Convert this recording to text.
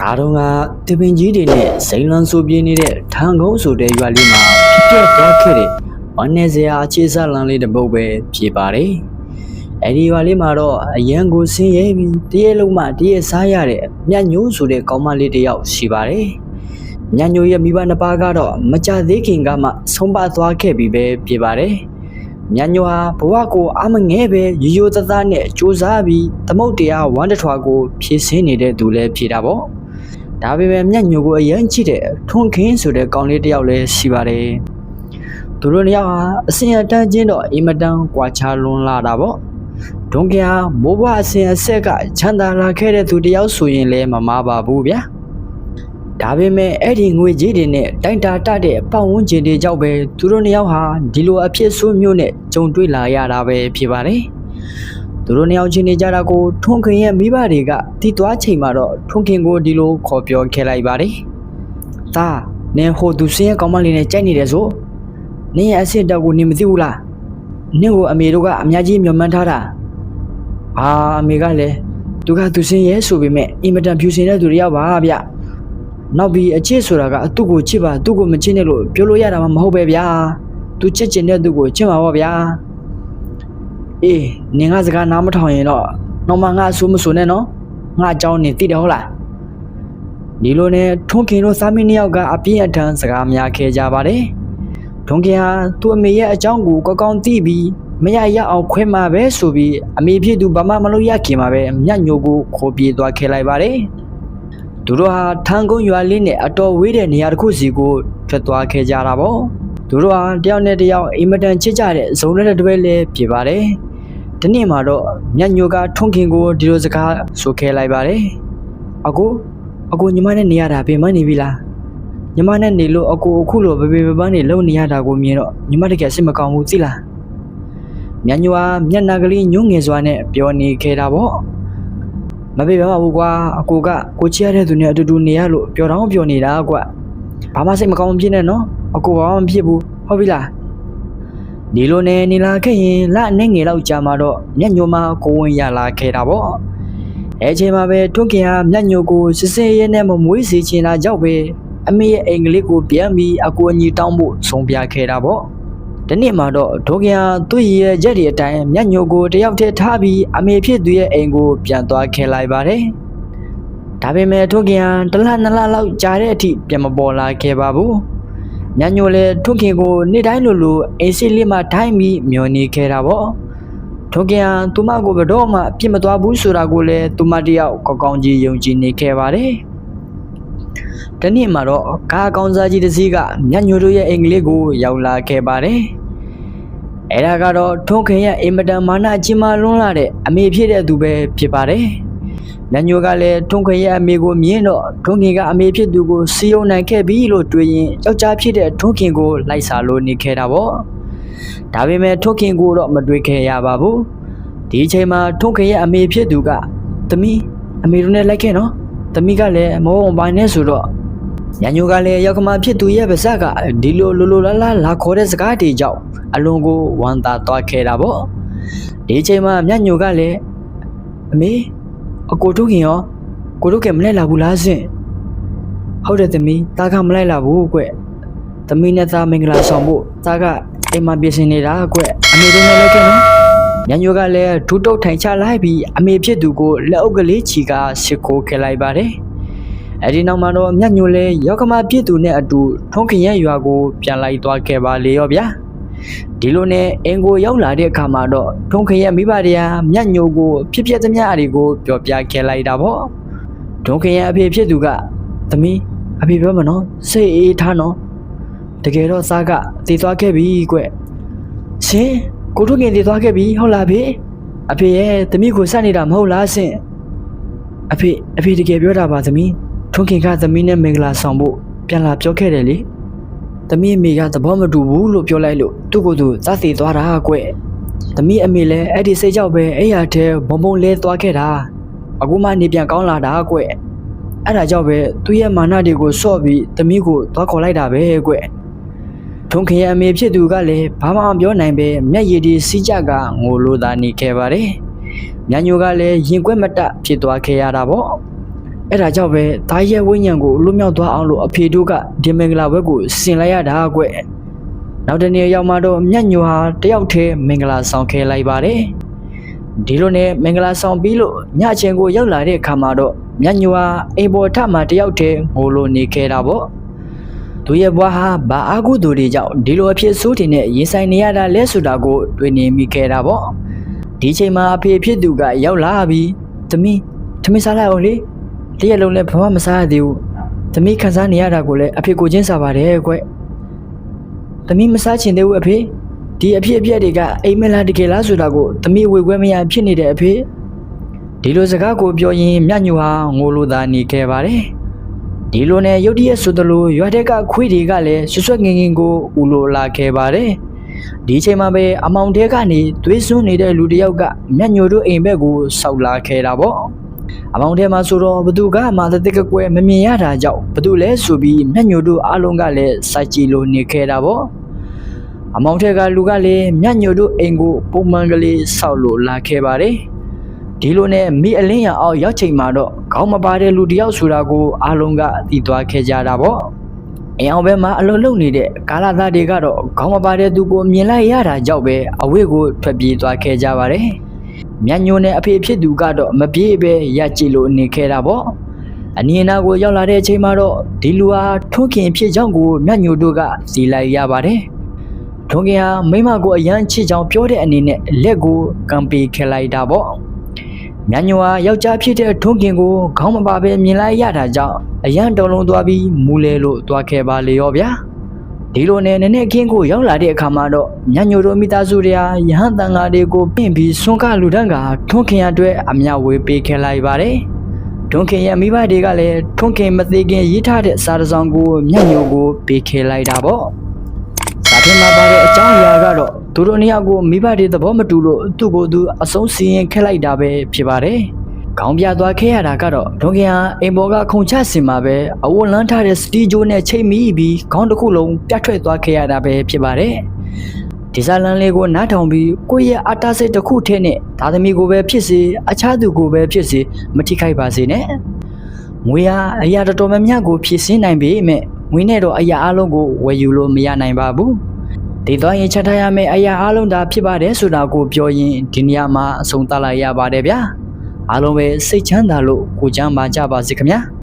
ဒါတော့ကတပင်ကြီးတွေနဲ့စိန်လန်းဆိုပြင်းနေတဲ့ထန်ကုန်းဆိုတဲ့ရွာလေးမှာဖြစ်ပျက်သွားခဲ့တဲ့ဝမ်းနဲ့စရာအခြေစားလမ်းလေးတစ်ပုဒ်ပဲဖြစ်ပါတယ်။အဲဒီရွာလေးမှာတော့အရန်ကိုဆင်းရဲပြီးတရက်လုံးမှတရက်စားရတဲ့မြတ်ညိုးဆိုတဲ့ကောင်မလေးတစ်ယောက်ရှိပါတယ်။မြတ်ညိုးရဲ့မိဘနှစ်ပါးကတော့မကြသေးခင်ကမှဆုံးပါသွားခဲ့ပြီပဲဖြစ်ပါတယ်။မြတ်ညိုးဟာဘဝကိုအမငဲပဲရိုးရိုးသားသားနဲ့စူးစမ်းပြီးသမုတ်တရားဝမ်းတစ်ထွာကိုဖြည့်ဆင်းနေတဲ့သူလည်းဖြစ်တာပေါ့။ဒါပေမဲ့မြတ်ညိုကိုအရင်ကြည့်တဲ့ထွန်းခင်းဆိုတဲ့ကောင်လေးတစ်ယောက်လည်းရှိပါတယ်။သူတို့နှစ်ယောက်ဟာအစင်အတန်းချင်းတော့အင်မတန်ကွာခြားလွန်းလာတာပေါ့။ဒုံကဟာမိုးဘွားအစင်အဆက်ကချမ်းသာလာခဲ့တဲ့သူတစ်ယောက်ဆိုရင်လည်းမမားပါဘူးဗျာ။ဒါပေမဲ့အဲ့ဒီငွေကြီးတွေနဲ့တိုင်းတာတတဲ့ပတ်ဝန်းကျင်တွေကြောင့်ပဲသူတို့နှစ်ယောက်ဟာဒီလိုအဖြစ်ဆိုးမျိုးနဲ့ကြုံတွေ့လာရတာပဲဖြစ်ပါတယ်။သူတို့နှစ်ယောက်ချင်းနေကြတာကိုထွန်းခင်ရဲ့မိဘတွေကတီးသွားချိန်မှာတော့ထွန်းခင်ကိုဒီလိုခေါ်ပြောခဲ့လိုက်ပါတယ်။ဒါနင်ဟိုသူစင်းရဲ့ကောင်မလေးနဲ့ကြိုက်နေတယ်ဆိုနင်ရဲ့အဆင့်တက်ကိုနင်မသိဘူးလား။နင်ကိုအမေတို့ကအများကြီးမျှော်မှန်းထားတာ။အမေကလည်းသူကသူစင်းရဲ့ဆိုပေမဲ့အင်မတန်ဖြူစင်တဲ့သူတစ်ယောက်ပါဗျ။နောက်ပြီးအချစ်ဆိုတာကသူ့ကိုချစ်ပါသူ့ကိုမချစ်နဲ့လို့ပြောလို့ရတာမှမဟုတ်ပဲဗျာ။သူချစ်ချင်တဲ့သူကိုချစ်မှာပေါ့ဗျာ။အေးနင်ကစကားနားမထောင်ရင်တော့နောက်မှငါအဆိုးမဆိုးနဲ့နော်ငါအကြောင်းနေသိတယ်ဟုတ်လားဒီလိုနဲ့ထွန်းခင်တို့သားမင်းနှစ်ယောက်ကအပြင်းအထန်စကားများခဲ့ကြပါတယ်ထွန်းခင်ဟာသူ့အမေရဲ့အကြောင်းကိုကောင်းကောင်းသိပြီးမရရအောင်ခွဲမှာပဲဆိုပြီးအမေဖြစ်သူဘာမှမလုပ်ရခင်မှာပဲမြတ်ညိုကိုခေါ်ပြေးသွားခဲ့လိုက်ပါတယ်သူတို့ဟာထန်းကုန်းရွာလေးနဲ့အတော်ဝေးတဲ့နေရာတစ်ခုစီကိုထွက်သွားခဲ့ကြတာပေါ့သူတို့ဟာတယောက်နဲ့တယောက်အင်မတန်ချစ်ကြတဲ့ဇုံနဲ့တွဲလဲဖြစ်ပါတယ်ဒီနေ့မှာတော့မြတ်ညိုကထွန်းခင်ကိုဒီလိုစကားဆိုခဲ့လိုက်ပါတယ်အကိုညီမနဲ့နေရတာပြင်မနေပြီလားညီမနဲ့နေလို့အကိုအခုလိုဘေပန်းနေလုံနေရတာကိုမြင်တော့ညီမတကယ်စိတ်မကောင်းဘူးသိလားမြတ်ညိုကမျက်နှာကလေးညှို့ငယ်စွာနဲ့ပြောနေခဲ့တာပေါ့မပြေပါဘူးကွာအကိုကကိုချစ်ရတဲ့သူနဲ့အတူတူနေရလို့ပြောတော့ပြောနေတာကွာဘာမှစိတ်မကောင်းဖြစ်နဲ့နော်အကိုဘာမှမဖြစ်ဘူးဟုတ်ပြီလားဒီလိုနဲ့နေလာခဲ့ရင်လနဲ့ငယ်လောက်ကြာမှာတော့မြတ်ညိုမှာကိုဝင်ရလာခဲ့တာပေါ့အဲချိန်မှာပဲထွန်းခင်ဟာမြတ်ညိုကိုစစ်စစ်ရဲနဲ့မမွေးစေချင်တာကြောင့်ပဲအမေရဲ့အိမ်ကလေးကိုပြန်ပြီးအကိုအညီတောင်းဖို့ဆုံးပြခဲ့တာပေါ့ဒီနေ့မှာတော့ထွန်းခင်ဟာသူ့ရဲ့ရက်ဒီအတိုင်းမြတ်ညိုကိုတယောက်တည်းထားပြီးအမေဖြစ်သူရဲ့အိမ်ကိုပြန်သွားခဲ့လိုက်ပါတယ်ဒါပေမဲ့ထွန်းခင်ဟာတစ်လနှစ်လလောက်ကြာတဲ့အထိပြန်မပေါ်လာခဲ့ပါဘူးမြတ်ညိုလည်းထွန်းခင်ကိုနေ့တိုင်းလိုအိမ်စီလေးမှာထိုင်းပြီးမျောနေခဲ့တာပေါ့ထွန်းခင်ဟာသူမကိုဘယ်တော့မှပြစ်မသွားဘူးဆိုတာကိုလည်းသူမတယောက်ကောင်းကောင်းကြီးယုံကြည်နေခဲ့ပါတယ်ဒီနေ့မှာတော့ကားကောင်းစားကြီးတစ်စီးကမြတ်ညိုတို့ရဲ့အိမ်ကလေးကိုရောက်လာခဲ့ပါတယ်အဲဒါကတော့ထွန်းခင်ရဲ့အင်မတန်မာနကြီးမားလွန်းလာတဲ့အမေဖြစ်တဲ့သူပဲဖြစ်ပါတယ်မြတ်ညိုကလည်းထွန်းခင်ရဲ့အမေကိုမြင်တော့ထွန်းခင်ကအမေဖြစ်သူကိုစီယုံနိုင်ခဲ့ပြီလို့တွေးရင်ယောက်ျားဖြစ်တဲ့ထွန်းခင်ကိုလိုက်စားလို့နေခဲ့တာပေါ့ဒါပေမဲ့ထွန်းခင်ကိုတော့မတွေးခဲ့ရပါဘူးဒီအချိန်မှာထွန်းခင်ရဲ့အမေဖြစ်သူကသမီးအမေတို့နဲ့လိုက်ခဲ့နော်သမီးကလည်းမဟုတ်ဘာနဲ့ဆိုတော့ညညိုကလည်းယောက်ကမဖြစ်သူရဲ့ပါဇက်ကဒီလိုလိုလာလာခေါ်တဲ့စကားတွေကြောင့်အလွန်ကိုဝမ်းသာသွားခဲ့တာပေါ့ဒီအချိန်မှာညညိုကလည်းအမေအကိုတို့ခင်ရောကိုတို့ကမလိုက်လာဘူးလားစင်ဟုတ်တယ်သမီးတားကမလိုက်လာဘူးကွသမီးနဲ့သားမင်္ဂလာဆောင်ဖို့တားကအိမ်မှာပြင်ဆင်နေတာကွအမေတို့နဲ့လိုက်ခဲ့နော်ညညိုကလည်းဒူးတုတ်ထိုင်ချလိုက်ပြီးအမေဖြစ်သူကိုလက်အုပ်ကလေးချီကရှစ်ခိုးခဲ့လိုက်ပါတယ်အဲဒီနောက်မှာတော့ညညိုလည်းယောက်ကမဖြစ်သူနဲ့အတူထွန်းခင်ရဲ့ရွာကိုပြန်လိုက်သွားခဲ့ပါလေရောဗျာဒီလိုနဲ့အင်ကိုရောက်လာတဲ့အခါမှာတော့ထွန်းခင်ရဲ့မိဘတွေကညညိုကိုဖြစ်ပျက်သမျှအရာကိုပြောပြခဲ့လိုက်တာပေါ့ထွန်းခင်ရဲ့အဖေဖြစ်သူကသမီးအဖေပြောမနော်စိတ်အေးထားနော်တကယ်တော့စားကတည်သွားခဲ့ပြီကွရှင်ကိုတို့ငင်တည်သွားခဲ့ပြီဟုတ်လားဖေအဖေရဲ့သမီးကိုစနေတာမဟုတ်လားဆင်အဖေတကယ်ပြောတာပါသမီးထွန်းခင်ကသမီးနဲ့မင်္ဂလာဆောင်ဖို့ပြန်လာပြောခဲ့တယ်လေသမီးအမေကသဘောမတူဘူးလို့ပြောလိုက်လို့သူ့ကိုယ်သူသတ်သေးသွားတာကွသမီးအမေလည်းအဲ့ဒီစိတ်ကြောက်ပဲအဲ့ရတဲ့ဘုံလဲသွားခဲ့တာအခုမှနေပြန်ကောင်းလာတာကွအဲ့ဒါကြောင့်ပဲသူ့ရဲ့မာနတွေကိုစော့ပြီးသမီးကိုသွားခေါ်လိုက်တာပဲကွထွန်းခင်ရဲ့အမေဖြစ်သူကလည်းဘာမှမပြောနိုင်ပဲမျက်ရည်တွေစီးကြကငိုလိုသာနေခဲ့ပါတယ်ညညိုကလည်းရင်ကွက်မတဖြစ်သွားခဲ့ရတာပေါ့ အဲ့ဒါကြောင့်ပဲသားရဲ့ဝိညာဉ်ကိုလွတ်မြောက်သွားအောင်လို့အဖေတို့ကဒီမင်္ဂလာဘွဲကိုဆင်လိုက်ရတာကွနောက်တနေ့ရောက်မှတော့မြတ်ညိုဟာတယောက်တည်းမင်္ဂလာဆောင်ခဲလိုက်ပါတယ်ဒီလိုနဲ့မင်္ဂလာဆောင်ပြီးလို့ညချင်းကိုရောက်လာတဲ့အခါမှာတော့မြတ်ညိုဟာအိမ်ပေါ်ထမှတယောက်တည်းငိုလို့နေခဲ့တာပေါ့သူရဲ့ဘွားဟာဘာအာကုသူတွေကြောင့်ဒီလိုအဖြစ်ဆိုးတင်နဲ့ရင်ဆိုင်နေရတာလဲဆိုတာကိုတွေ့နေမိခဲ့တာပေါ့ဒီချိန်မှာအဖေဖြစ်သူကရောက်လာပြီးသမီးစားလိုက်အောင်လေတရက်လုံးလည်းဘာမှမစားရသေးဘူးသမီးခံစားနေရတာကိုလည်းအဖေကိုချင်းစားပါတယ်ကွသမီးမစားချင်သေးဘူးအဖေဒီအဖြစ်အပျက်တွေကအိမ်မက်လားတကယ်လားဆိုတာကိုသမီးဝေခွဲမရဖြစ်နေတဲ့အဖေဒီလိုစကားကိုပြောရင်မြတ်ညိုဟာငိုလို့သာနေခဲ့ပါတယ်ဒီလိုနဲ့ရုတ်တရက်ဆိုသလိုရွာတဲ့ကခွေးတွေကလည်းဆွတ်ငင်ကိုဥလိုလာခဲ့ပါတယ်ဒီချိန်မှာပဲအမောင်တဲကနေသွေးစွန်းနေတဲ့လူတစ်ယောက်ကမြတ်ညိုတို့အိမ်ဘက်ကိုဆောက်လာခဲ့တာပေါ့အမောင်တဲမှာဆိုတော့ဘသူကမှတသက်ကွယ်မမြင်ရတာကြောင့်ဘသူလဲဆိုပြီးမြတ်ညိုတို့အားလုံးကလည်းစိုက်ကြည့်လို့နေခဲ့တာပေါ့အမောင်တဲကလူကလည်းမြတ်ညိုတို့အိမ်ကိုပုံမှန်ကလေးဆောက်လို့လာခဲ့ပါတယ်ဒီလိုနဲ့မိအလင်းရအောင်ရောက်ချိန်မှာတော့ခေါင်းမပါတဲ့လူတစ်ယောက်ဆိုတာကိုအားလုံးကသိသွားခဲ့ကြတာပေါ့အင်အောင်ဘဲမှာအလုံးလုံးနေတဲ့ကာလာသားတွေကတော့ခေါင်းမပါတဲ့သူကိုမြင်လိုက်ရတာကြောင့်ပဲအဝေးကိုထွက်ပြေးသွားခဲ့ကြပါတယ်မြတ်ညိုနဲ့အဖေဖြစ်သူကတော့မပြေးပဲရပ်ကြည့်လို့နေခဲ့တာပေါ့အနီးအနားကိုရောက်လာတဲ့အချိန်မှာတော့ဒီလူဟာထွန်းခင်ဖြစ်ကြောင်းကိုမြတ်ညိုတို့ကစီလိုက်ရပါတယ်ထွန်းခင်ဟာမိမကိုအရန်ချစ်ကြောင်းပြောတဲ့အနေနဲ့လက်ကိုကံပေးခဲ့လိုက်တာပေါ့မြတ်ညိုဟာယောက်ျားဖြစ်တဲ့ထွန်းခင်ကိုခေါင်းမပါပဲမြင်လိုက်ရတာကြောင့်အရန်တုံလုံးသွားပြီးမူလဲလို့သွားခဲ့ပါလေရောဗျာဒီလိုနဲ့နည်းနည်းခင်းကိုရောက်လာတဲ့အခါမှာတော့မြတ်ညိုတို့မိသားစုတွေဟာရဟန်းတန်ဃာတွေကိုပြင်ပြီးဆွန့်ကလူတန်းကထွန်းခင်အတွက်အမြဝေပေးခဲ့လိုက်ပါတယ်ထွန်းခင်ရဲ့မိဘတွေကလည်းထွန်းခင်မသေးခင်ရေးထားတဲ့စာတစ်စောင်ကိုမြတ်ညိုကိုပေးခဲ့လိုက်တာပေါ့စာထဲမှာပါတဲ့အကြောင်းအရာကတော့သူတို့နှစ်ယောက်ကိုမိဘတွေသဘောမတူလို့သူ့ကိုယ်သူအဆုံးစီရင်ခဲ့လိုက်တာပဲဖြစ်ပါတယ်ခေါင်းပြသွားခဲ့ရတာကတော့ထွန်းခင်ဟာအိမ်ပေါ်ကခုန်ချစင်မှာပဲအဝတ်လန်းထားတဲ့စတီဂျိုနဲ့ချိတ်မိပြီးခေါင်းတစ်ခုလုံးပြတ်ထွက်သွားခဲ့ရတာပဲဖြစ်ပါတယ်ဒီဇာလန်လေးကိုနားထောင်ပြီးကိုယ့်ရဲ့အတားစိတ်တစ်ခုထဲနဲ့သားသမီးကိုပဲဖြစ်စေအခြားသူကိုပဲဖြစ်စေမထိခိုက်ပါစေနဲ့ငွေဟာအရာတော်တော်များများကိုဖြည့်ဆင်းနိုင်ပေမဲ့ငွေနဲ့တော့အရာအလုံးကိုဝယ်ယူလို့မရနိုင်ပါဘူးဒီတော့ရင်ချက်ထားရမယ့်အရာအလုံးဒါဖြစ်ပါတယ်ဆိုတာကိုပြောရင်ဒီနေရာမှာအဆုံးသတ်လိုက်ရပါတယ်ဗျာအားလုံးပဲစိတ်ချမ်းသာလို့ကိုချမ်းပါကြပါစေခင်ဗျာ